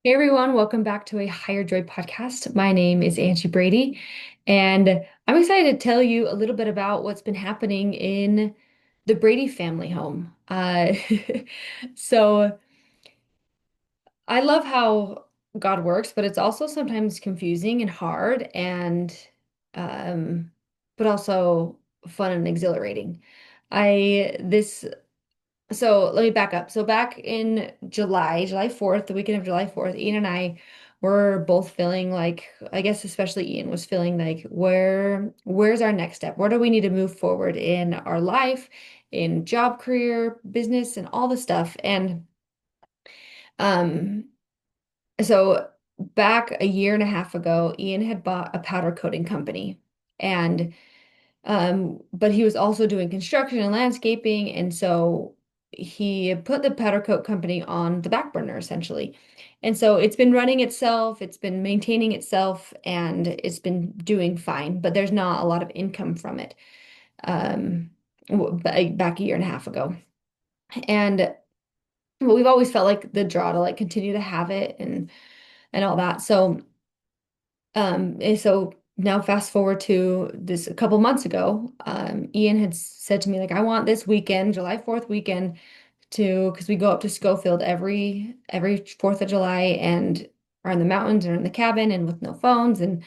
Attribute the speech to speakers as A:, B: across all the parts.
A: Hey everyone, welcome back to a Higher Joy podcast. My name is Angie Brady, and I'm excited to tell you a little bit about what's been happening in the Brady family home. So I love how God works, but it's also sometimes confusing and hard um, but also fun and exhilarating. I this So let me back up. So back in July 4th, the weekend of July 4th, Ian and I were both feeling like, I guess especially Ian was feeling like, where's our next step? Where do we need to move forward in our life, in job, career, business, and all the stuff? And um, so back a year and a half ago, Ian had bought a powder coating company. And but he was also doing construction and landscaping, and so he put the powder coat company on the back burner essentially. And so it's been running itself, it's been maintaining itself, and it's been doing fine, but there's not a lot of income from it. Um, Back a year and a half ago. And we've always felt like the draw to like continue to have it and all that. And so now fast forward to this a couple months ago, Ian had said to me, like, I want this weekend, July 4th weekend, because we go up to Schofield every 4th of July and are in the mountains or in the cabin and with no phones. And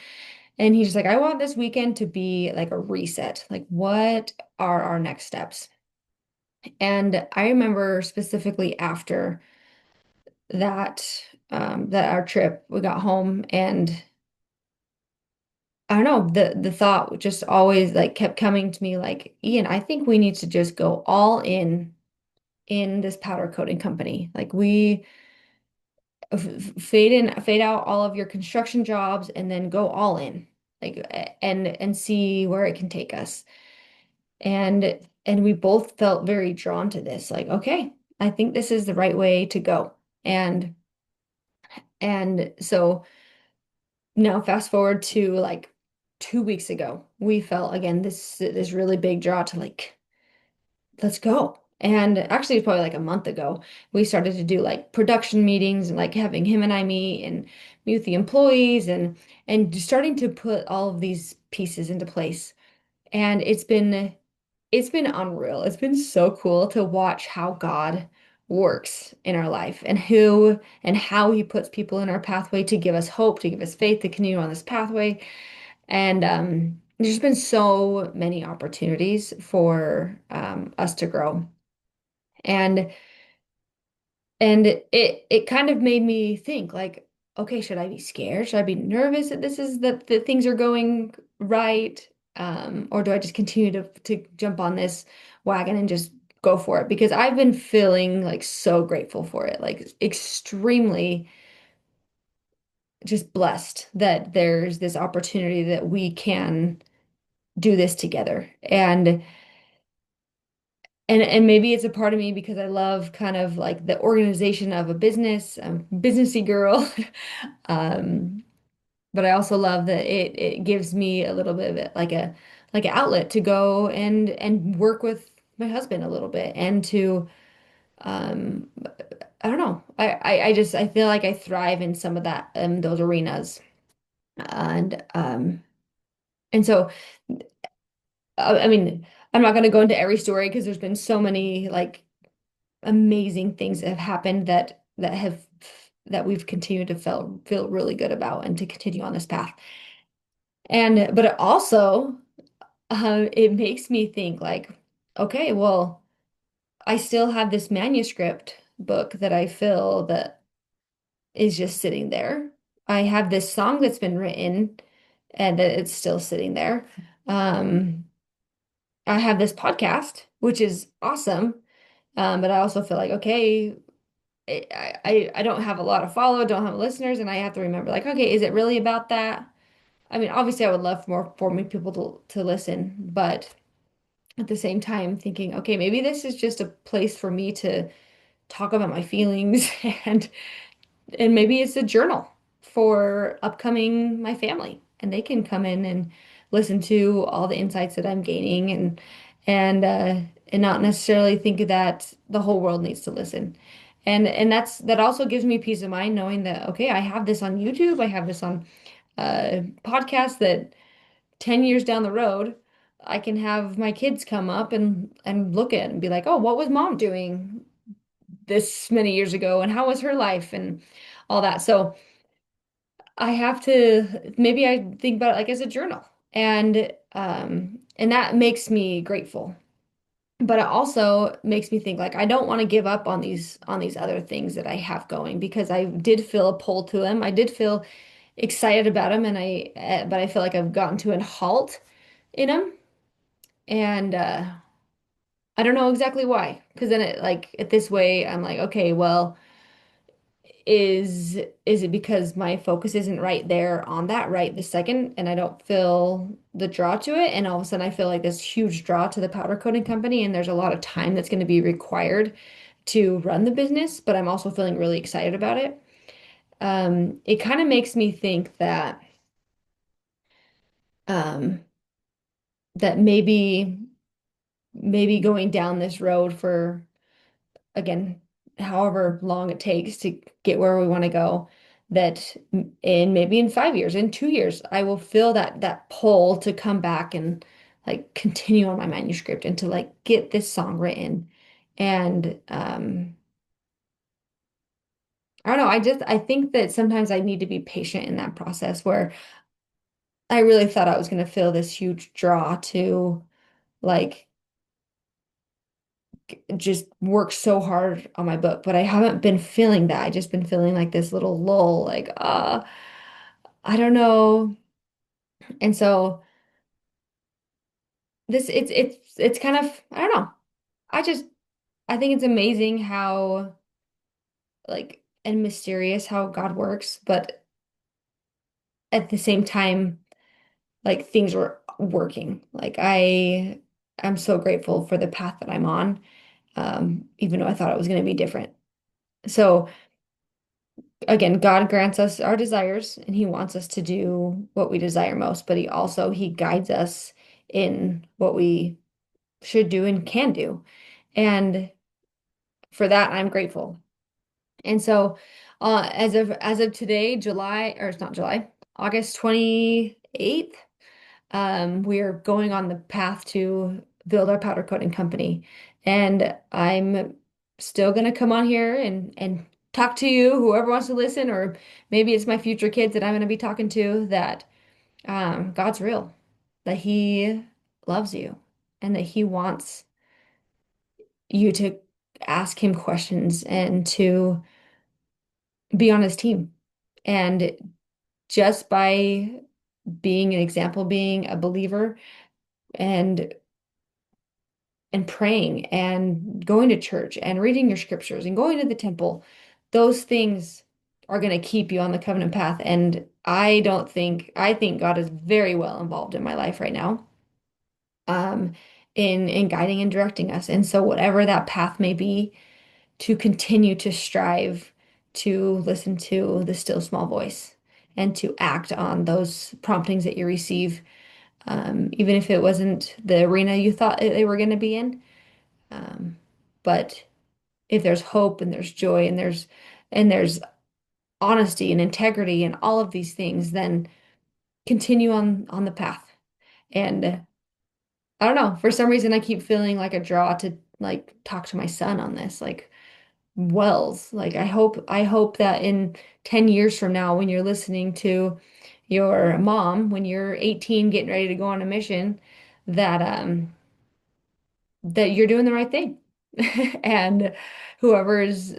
A: he's just like, I want this weekend to be like a reset. Like, what are our next steps? And I remember specifically after that our trip, we got home and I don't know, the thought just always like kept coming to me like, Ian, I think we need to just go all in this powder coating company. Like we fade out all of your construction jobs and then go all in. Like and see where it can take us. And we both felt very drawn to this. Like, okay, I think this is the right way to go. And and so now fast forward to like 2 weeks ago, we felt again this really big draw to like, let's go. And actually, it's probably like a month ago, we started to do like production meetings and like having him and I meet with the employees and just starting to put all of these pieces into place. And it's been unreal. It's been so cool to watch how God works in our life and who and how he puts people in our pathway to give us hope, to give us faith to continue on this pathway. And there's been so many opportunities for us to grow. And it kind of made me think like, okay, should I be scared? Should I be nervous that this is that things are going right? Or do I just continue to jump on this wagon and just go for it? Because I've been feeling like so grateful for it, like extremely just blessed that there's this opportunity that we can do this together. And maybe it's a part of me because I love kind of like the organization of a business. I'm a businessy girl. Um, but I also love that it gives me a little bit of it like an outlet to go and work with my husband a little bit and to um I don't know. I feel like I thrive in some of that those arenas. And so I mean, I'm not going to go into every story because there's been so many like amazing things that have happened that we've continued to feel really good about and to continue on this path. And but it also it makes me think like, okay, well, I still have this manuscript book that I feel that is just sitting there. I have this song that's been written and that it's still sitting there. Um, I have this podcast, which is awesome. But I also feel like, okay, I don't have a lot of don't have listeners, and I have to remember like, okay, is it really about that? I mean, obviously I would love for more people to listen, but at the same time thinking, okay, maybe this is just a place for me to talk about my feelings and maybe it's a journal for upcoming my family and they can come in and listen to all the insights that I'm gaining and not necessarily think that the whole world needs to listen. And that also gives me peace of mind knowing that, okay, I have this on YouTube, I have this on podcast that 10 years down the road, I can have my kids come up and look at it and be like, oh, what was mom doing this many years ago and how was her life and all that. So I have to maybe I think about it like as a journal. And that makes me grateful. But it also makes me think like I don't want to give up on these other things that I have going because I did feel a pull to them. I did feel excited about them and but I feel like I've gotten to a halt in them. And I don't know exactly why. Because then it like at this way I'm like, okay, well, is it because my focus isn't right there on that right this second and I don't feel the draw to it and all of a sudden I feel like this huge draw to the powder coating company and there's a lot of time that's going to be required to run the business, but I'm also feeling really excited about it. It kind of makes me think that um that maybe going down this road for again, however long it takes to get where we want to go, that in maybe in 5 years, in 2 years, I will feel that pull to come back and like continue on my manuscript and to like get this song written. And I don't know, I think that sometimes I need to be patient in that process where I really thought I was going to feel this huge draw to like just work so hard on my book, but I haven't been feeling that. I just been feeling like this little lull, like, I don't know. And so it's kind of, I don't know. I just I think it's amazing how like and mysterious how God works, but at the same time, like things were working. Like I'm so grateful for the path that I'm on, even though I thought it was going to be different. So again, God grants us our desires and he wants us to do what we desire most, but he guides us in what we should do and can do. And for that, I'm grateful. And so, as of today, July, or it's not July, August 28th, we are going on the path to build our powder coating company. And I'm still going to come on here and talk to you, whoever wants to listen, or maybe it's my future kids that I'm going to be talking to, that God's real, that He loves you, and that He wants you to ask Him questions and to be on His team. And just by being an example, being a believer, and praying and going to church and reading your scriptures and going to the temple, those things are going to keep you on the covenant path. And I think God is very well involved in my life right now, um, in guiding and directing us. And so whatever that path may be, to continue to strive to listen to the still small voice and to act on those promptings that you receive, even if it wasn't the arena you thought they were going to be in. Um, but if there's hope and there's joy and there's honesty and integrity and all of these things, then continue on the path. And I don't know, for some reason I keep feeling like a draw to like talk to my son on this, like Wells. Like I hope that in 10 years from now, when you're listening to your mom, when you're 18 getting ready to go on a mission, that that you're doing the right thing. And whoever's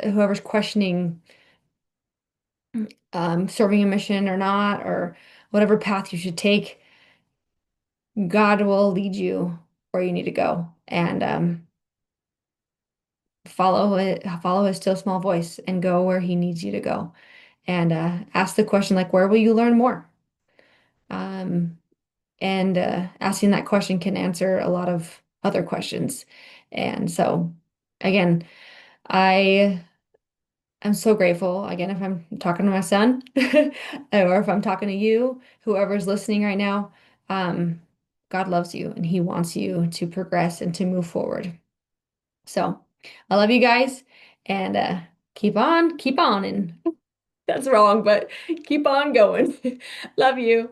A: whoever's questioning serving a mission or not, or whatever path you should take, God will lead you where you need to go. And follow his still small voice and go where he needs you to go. And ask the question like, where will you learn more? Um, and asking that question can answer a lot of other questions. And so, again, I am so grateful. Again, if I'm talking to my son or if I'm talking to you, whoever's listening right now, um, God loves you and He wants you to progress and to move forward. So, I love you guys. and keep on, and that's wrong, but keep on going. Love you.